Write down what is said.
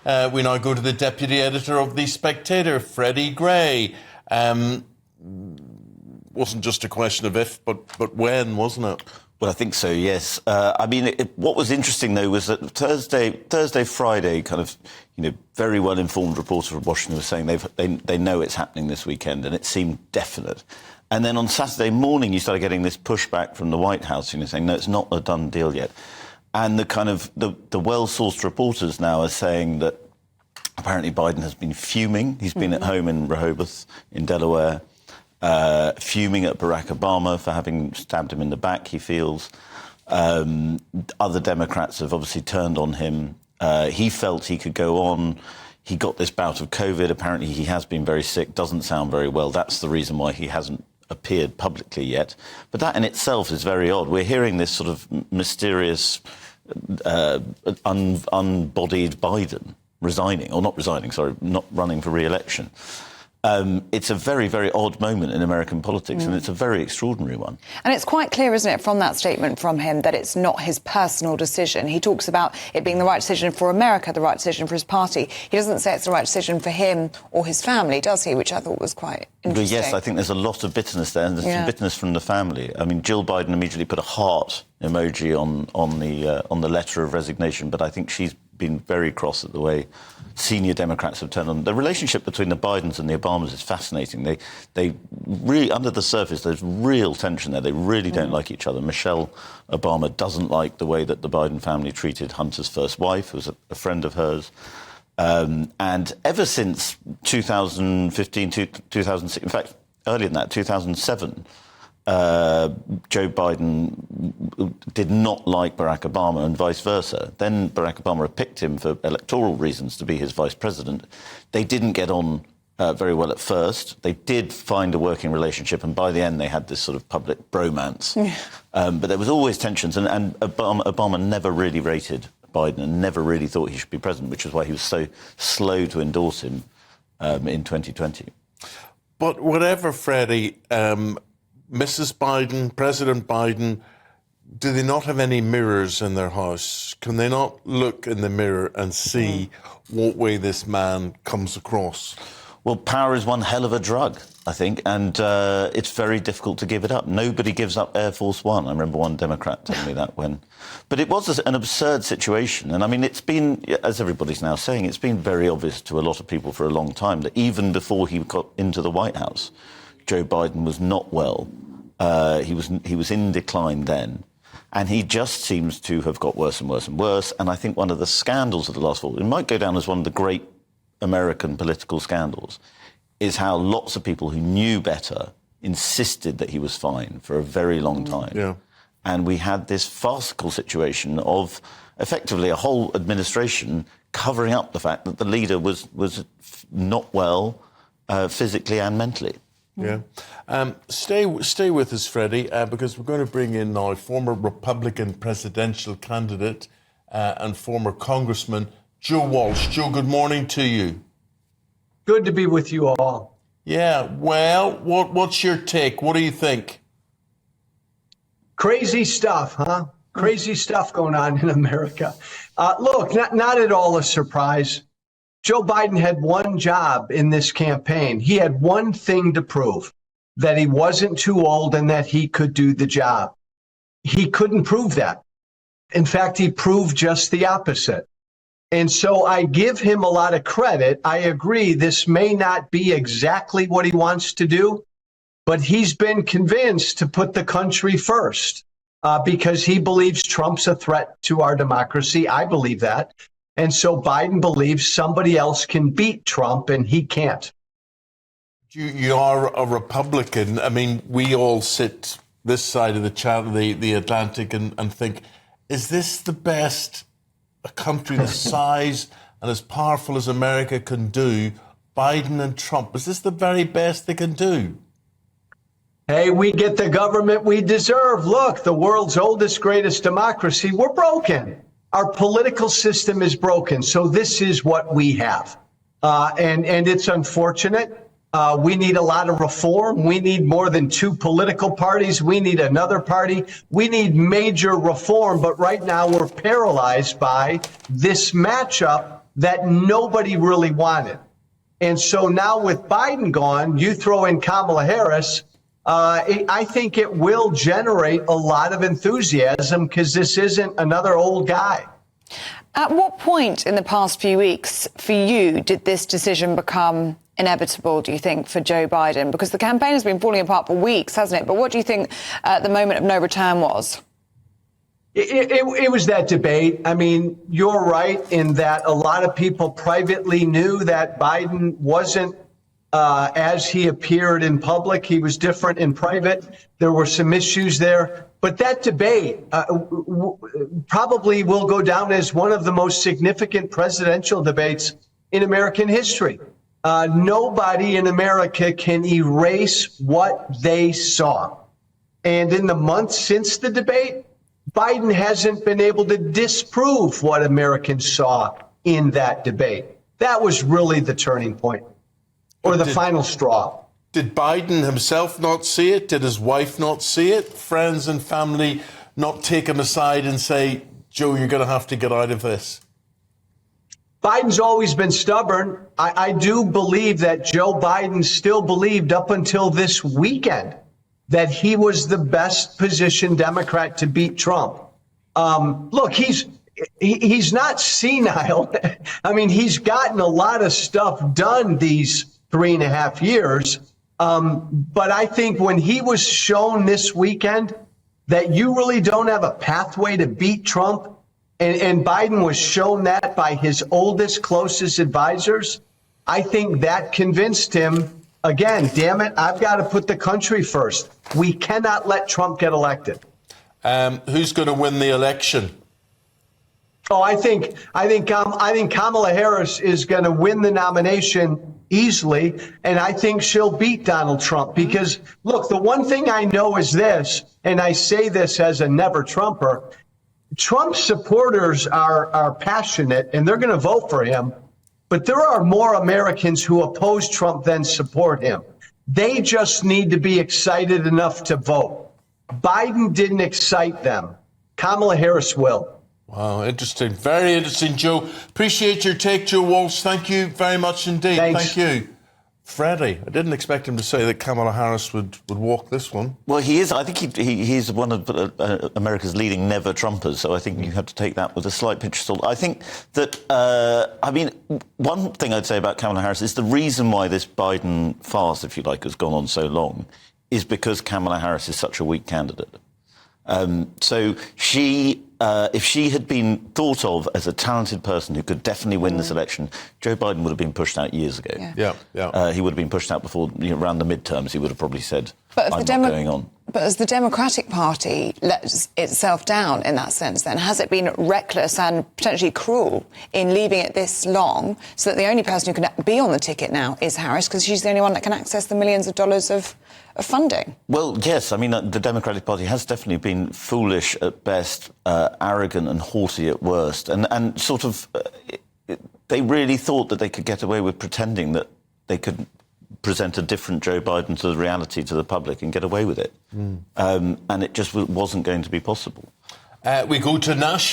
We now go to the Deputy Editor of The Spectator, Freddy Gray. Wasn't just a question of if, but when, wasn't it? Well, I think so, yes. What was interesting, though, was that Thursday, Friday, kind of, very well-informed reporter from Washington was saying they know it's happening this weekend, and it seemed definite. And then on Saturday morning, you started getting this pushback from the White House, saying, no, it's not a done deal yet. And the well-sourced reporters now are saying that apparently Biden has been fuming. He's been at home in Rehoboth, in Delaware, fuming at Barack Obama for having stabbed him in the back, he feels. Other Democrats have obviously turned on him. He felt he could go on. He got this bout of COVID. Apparently he has been very sick, doesn't sound very well. That's the reason why he hasn't appeared publicly yet. But that in itself is very odd. We're hearing this sort of mysterious, unbodied Biden resigning, or not resigning, sorry, not running for re-election. It's a very, very odd moment in American politics, and it's a very extraordinary one. And it's quite clear, isn't it, from that statement from him, that it's not his personal decision. He talks about it being the right decision for America, the right decision for his party. He doesn't say it's the right decision for him or his family, does he? Which I thought was quite interesting. But yes, I think there's a lot of bitterness there, and there's some bitterness from the family. I mean, Jill Biden immediately put a heart emoji on the letter of resignation, but I think she's been very cross at the way senior Democrats have turned on. The relationship between the Bidens and the Obamas is fascinating. They really, under the surface, there's real tension there. They really don't like each other. Michelle Obama doesn't like the way that the Biden family treated Hunter's first wife, who was a friend of hers. And ever since 2015, 2006, in fact, earlier than that, 2007, Joe Biden did not like Barack Obama and vice versa. Then Barack Obama picked him for electoral reasons to be his vice president. They didn't get on very well at first. They did find a working relationship, and by the end they had this sort of public bromance. But there was always tensions, and Obama never really rated Biden and never really thought he should be president, which is why he was so slow to endorse him in 2020. But whatever, Freddie, Mrs. Biden, President Biden, do they not have any mirrors in their house? Can they not look in the mirror and see what way this man comes across? Well, power is one hell of a drug, I think, and it's very difficult to give it up. Nobody gives up Air Force One. I remember one Democrat telling me that when. But it was an absurd situation. And, I mean, it's been, as everybody's now saying, it's been very obvious to a lot of people for a long time that even before he got into the White House, Joe Biden was not well. He was in decline then. And he just seems to have got worse and worse and worse. And I think one of the scandals of the last 4 years, it might go down as one of the great American political scandals, is how lots of people who knew better insisted that he was fine for a very long time. Yeah. And we had this farcical situation of effectively a whole administration covering up the fact that the leader was not well physically and mentally. Yeah. Stay with us, Freddie, because we're going to bring in now former Republican presidential candidate and former Congressman Joe Walsh. Joe, good morning to you. Good to be with you all. Yeah, well, what's your take? What do you think? Crazy stuff, huh? Crazy stuff going on in America. Look, not at all a surprise. Joe Biden had one job in this campaign. He had one thing to prove, that he wasn't too old and that he could do the job. He couldn't prove that. In fact, he proved just the opposite. And so I give him a lot of credit. I agree, this may not be exactly what he wants to do, but he's been convinced to put the country first because he believes Trump's a threat to our democracy. I believe that. And so Biden believes somebody else can beat Trump and he can't. You are a Republican. I mean, we all sit this side of the Atlantic and think, is this the best a country the size and as powerful as America can do? Biden and Trump, is this the very best they can do? Hey, we get the government we deserve. Look, the world's oldest, greatest democracy, we're broken. Our political system is broken. So this is what we have. And it's unfortunate. We need a lot of reform. We need more than two political parties. We need another party. We need major reform. But right now we're paralyzed by this matchup that nobody really wanted. And so now with Biden gone, you throw in Kamala Harris, I think it will generate a lot of enthusiasm because this isn't another old guy. At what point in the past few weeks, for you, did this decision become inevitable, do you think, for Joe Biden? Because the campaign has been falling apart for weeks, hasn't it? But what do you think the moment of no return was? It was that debate. I mean, you're right in that a lot of people privately knew that Biden wasn't as he appeared in public. He was different in private. There were some issues there. But that debate probably will go down as one of the most significant presidential debates in American history. Nobody in America can erase what they saw. And in the months since the debate, Biden hasn't been able to disprove what Americans saw in that debate. That was really the turning point, or the final straw. Did Biden himself not see it? Did his wife not see it? Friends and family not take him aside and say, Joe, you're going to have to get out of this? Biden's always been stubborn. I do believe that Joe Biden still believed up until this weekend that he was the best positioned Democrat to beat Trump. Look, he's not senile. I mean, he's gotten a lot of stuff done these 3.5 years. But I think when he was shown this weekend that you really don't have a pathway to beat Trump, and Biden was shown that by his oldest, closest advisors, I think that convinced him, again, damn it, I've got to put the country first. We cannot let Trump get elected. Who's going to win the election? Oh, I think Kamala Harris is going to win the nomination easily, and I think she'll beat Donald Trump. Because, look, the one thing I know is this, and I say this as a never Trumper, Trump supporters are passionate, and they're going to vote for him. But there are more Americans who oppose Trump than support him. They just need to be excited enough to vote. Biden didn't excite them. Kamala Harris will. Wow, interesting. Very interesting, Joe. Appreciate your take, Joe Walsh. Thank you very much indeed. Thanks. Thank you. Freddie, I didn't expect him to say that Kamala Harris would walk this one. Well, he is. I think he's one of America's leading never-Trumpers, so I think you have to take that with a slight pinch of salt. I think that, one thing I'd say about Kamala Harris is the reason why this Biden farce, if you like, has gone on so long is because Kamala Harris is such a weak candidate. So she, if she had been thought of as a talented person who could definitely win this election, Joe Biden would have been pushed out years ago. Yeah. He would have been pushed out before, around the midterms. He would have probably said, I'm not going on. But as the Democratic Party lets itself down in that sense, then, has it been reckless and potentially cruel in leaving it this long so that the only person who can be on the ticket now is Harris because she's the only one that can access the millions of dollars of funding? Well, yes. I mean, the Democratic Party has definitely been foolish at best, arrogant and haughty at worst. And sort of, they really thought that they could get away with pretending that they could present a different Joe Biden to the reality to the public and get away with it. And it just wasn't going to be possible. We go to Nashville.